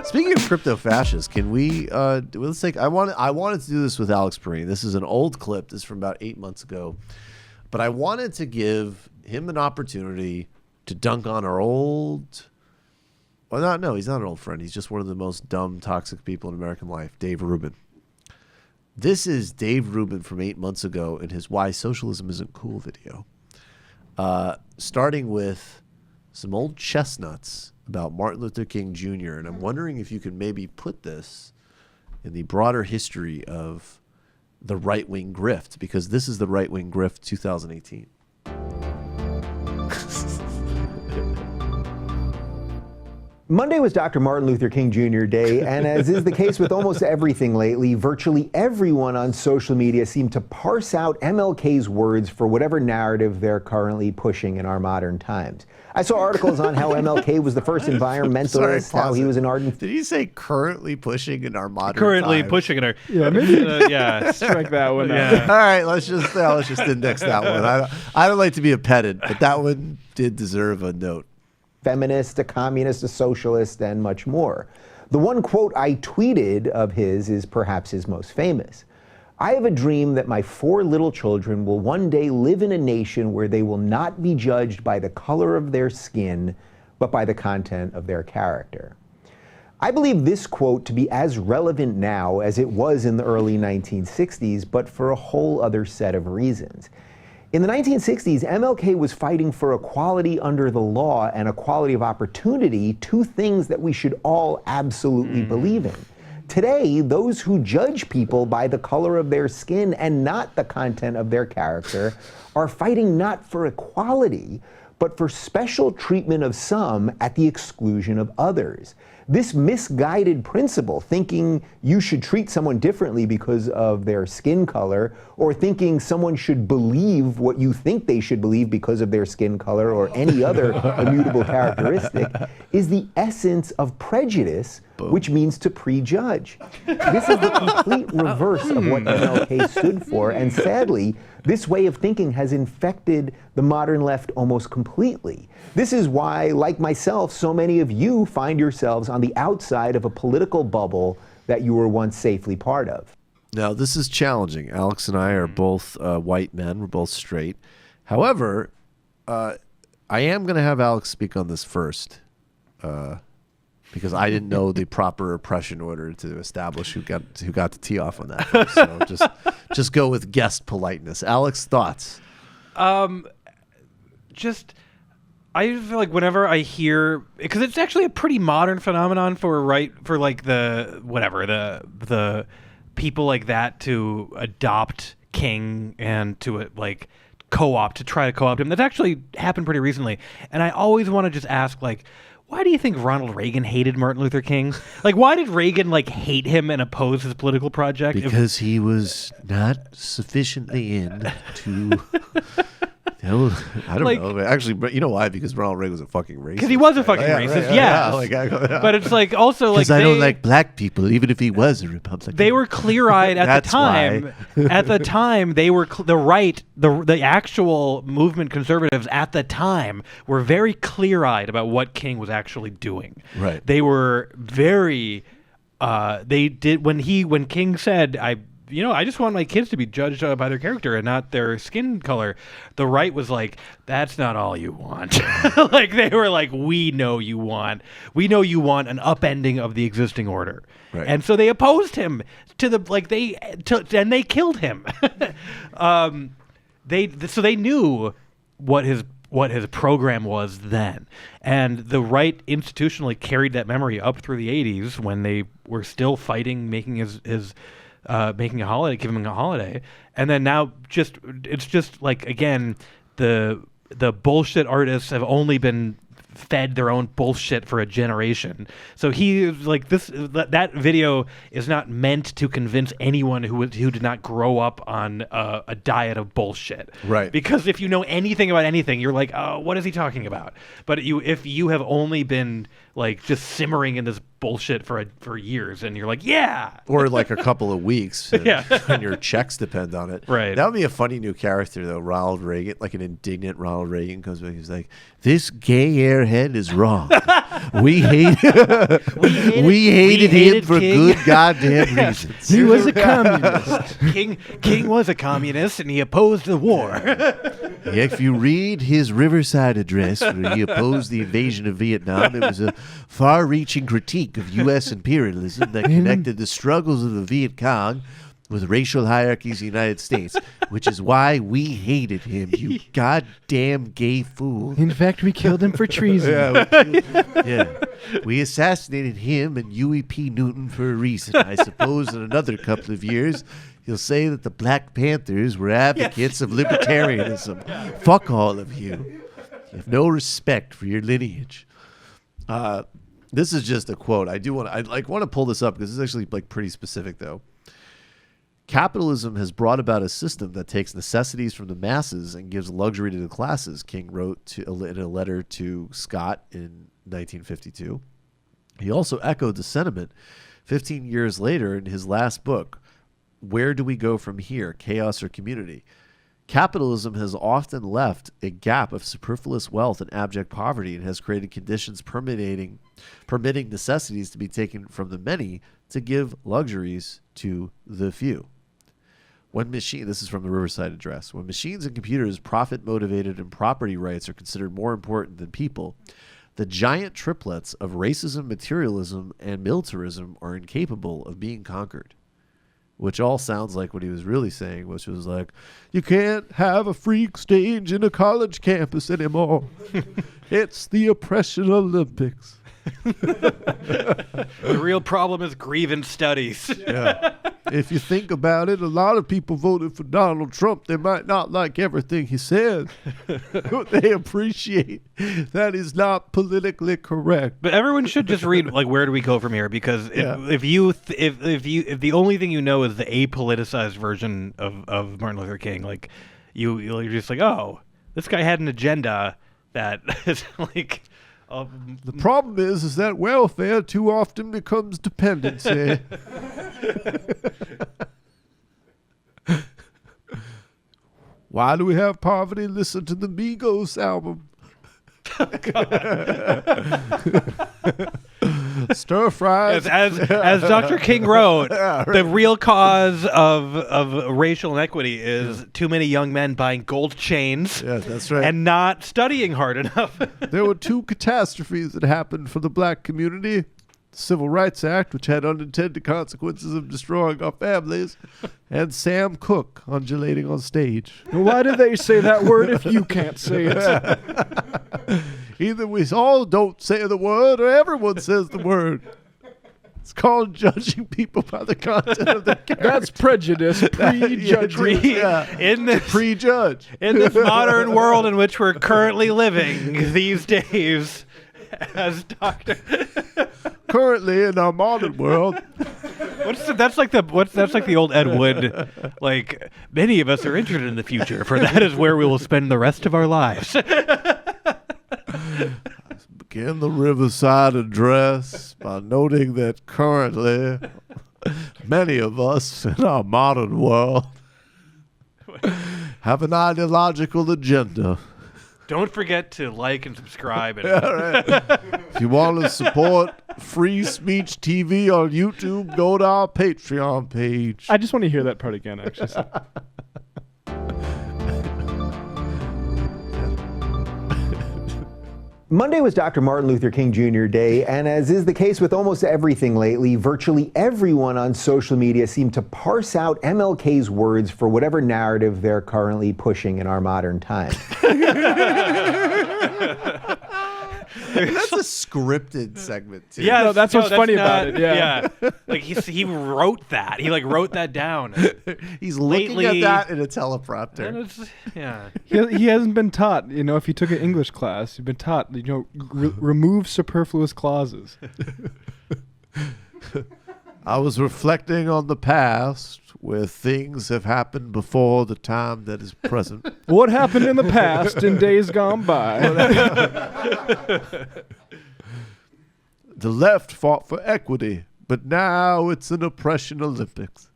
Speaking of crypto fascists, can we let's take I wanted to do this with Alex Pareene. This is an old clip. This is from about 8 months ago. But I wanted to give him an opportunity to dunk on our old he's not an old friend. He's just one of the most dumb, toxic people in American life, Dave Rubin. This is Dave Rubin from 8 months ago in his Why Socialism Isn't Cool video. Starting with some old chestnuts about Martin Luther King Jr. And I'm wondering if you could maybe put this in the broader history of the right-wing grift, because this is the right-wing grift 2018. Monday was Dr. Martin Luther King Jr. Day, and as is the case with almost everything lately, virtually everyone on social media seemed to parse out MLK's words for whatever narrative they're currently pushing in our modern times. I saw articles on how MLK was the first environmentalist, how he was an ardent... Did he say currently pushing in our modern Currently times? pushing in our... Yeah, maybe strike that one out. Yeah. All right, let's just index that one. I don't like to be a pedant, but that one did deserve a note. Feminist, a communist, a socialist, and much more. The one quote I tweeted of his is perhaps his most famous. I have a dream that my 4 little children will one day live in a nation where they will not be judged by the color of their skin, but by the content of their character. I believe this quote to be as relevant now as it was in the early 1960s, but for a whole other set of reasons. In the 1960s, MLK was fighting for equality under the law and equality of opportunity, 2 things that we should all absolutely believe in. Today, those who judge people by the color of their skin and not the content of their character are fighting not for equality, but for special treatment of some at the exclusion of others. This misguided principle, thinking you should treat someone differently because of their skin color, or thinking someone should believe what you think they should believe because of their skin color or any other immutable characteristic, is the essence of prejudice, which means to prejudge. This is the complete reverse of what MLK stood for, and sadly, this way of thinking has infected the modern left almost completely. This is why, like myself, so many of you find yourselves on the outside of a political bubble that you were once safely part of. Now, this is challenging. Alex and I are both white men. We're both straight. However, I am going to have Alex speak on this first, because I didn't know the proper oppression order to establish who got to tee off on that first. So just go with guest politeness. Alex, thoughts? I feel like whenever I hear, because it's actually a pretty modern phenomenon for the people like that to adopt King and to try to co-opt him. That's actually happened pretty recently. And I always want to just ask, why do you think Ronald Reagan hated Martin Luther King? Why did Reagan hate him and oppose his political project? Because he was not sufficiently into. I don't know. Actually, but you know why? Because Ronald Reagan was a fucking racist. Because he was a fucking racist, yes. Yeah. But it's also because I don't like black people, even if he was a Republican. They were clear-eyed at the time. At the time, they were the actual movement conservatives at the time were very clear-eyed about what King was actually doing. Right. They were very. They did when King said, I just want my kids to be judged by their character and not their skin color. The right was like, that's not all you want. They were like, we know you want an upending of the existing order. Right. And so they opposed him and they killed him. So they knew what his program was then. And the right institutionally carried that memory up through the 80s when they were still fighting making making a holiday, giving him a holiday, and then now it's just again the bullshit artists have only been fed their own bullshit for a generation. So he is that video is not meant to convince anyone who did not grow up on a diet of bullshit. Right. Because if you know anything about anything, you're like, oh, what is he talking about? But if you have only been just simmering in this bullshit for years, and you're like, yeah. Or like a couple of weeks, and, Yeah. and your checks depend on it. Right. That would be a funny new character, though. Ronald Reagan, like an indignant Ronald Reagan, comes back. He's like, "This gay airhead is wrong. We hated him for King. good goddamn reasons." He was a communist. King was a communist, and he opposed the war. If you read his Riverside address where he opposed the invasion of Vietnam, it was a far-reaching critique of U.S. imperialism that connected the struggles of the Viet Cong with racial hierarchies in the United States, which is why we hated him, you goddamn gay fool. In fact, we killed him for treason. Yeah. We assassinated him and Huey P. Newton for a reason. I suppose in another couple of years, he'll say that the Black Panthers were advocates of libertarianism. Fuck all of you. You have no respect for your lineage. This is just a quote. I want to pull this up because this is actually like pretty specific though. Capitalism has brought about a system that takes necessities from the masses and gives luxury to the classes, King wrote in a letter to Scott in 1952. He also echoed the sentiment 15 years later in his last book, Where Do We Go From Here, Chaos or Community? Capitalism has often left a gap of superfluous wealth and abject poverty and has created conditions permitting necessities to be taken from the many to give luxuries to the few. This is from the Riverside Address. When machines and computers, profit motivated, and property rights are considered more important than people, the giant triplets of racism, materialism, and militarism are incapable of being conquered. Which all sounds like what he was really saying, which was like, you can't have a free exchange in a college campus anymore. It's the oppression Olympics. The real problem is grievance studies. Yeah. If you think about it, a lot of people voted for Donald Trump. They might not like everything he says, but they appreciate that he's not politically correct. But everyone should just read like Where Do We Go From Here? Because if the only thing you know is the apoliticized version of Martin Luther King, like you're just like, oh, this guy had an agenda that is like. The problem is that welfare too often becomes dependency. Why do we have poverty? Listen to the Migos album. Stir fries. As Dr. King wrote, the real cause of racial inequity is too many young men buying gold chains. Yeah, that's right. And not studying hard enough. There were two catastrophes that happened for the black community. The Civil Rights Act, which had unintended consequences of destroying our families, and Sam Cooke undulating on stage. Why do they say that word if you can't say it? Either we all don't say the word or everyone says the word. It's called judging people by the content of their character. That's prejudice, prejudgment. In this Prejudge. in this modern world in which we're currently living these days, as Dr. Currently in our modern world, That's like the old Ed Wood, like many of us are interested in the future, for that is where we will spend the rest of our lives. begin the Riverside Address by noting that currently many of us in our modern world have an ideological agenda. Don't forget to like and subscribe. And If you want to support Free Speech TV on YouTube, go to our Patreon page. I just want to hear that part again, actually. Monday was Dr. Martin Luther King Jr. Day, and as is the case with almost everything lately, virtually everyone on social media seemed to parse out MLK's words for whatever narrative they're currently pushing in our modern time. That's a scripted segment, too. yeah, No, that's what's funny about it, yeah. Like he wrote that. He like wrote that down. He's looking Lately- at that in a And teleprompter. it's, yeah. He hasn't been taught, if you took an English class, you've been taught, remove superfluous clauses. I was reflecting on the past where things have happened before the time that is present. What happened in the past in days gone by? The left fought for equity, but now it's an oppression Olympics.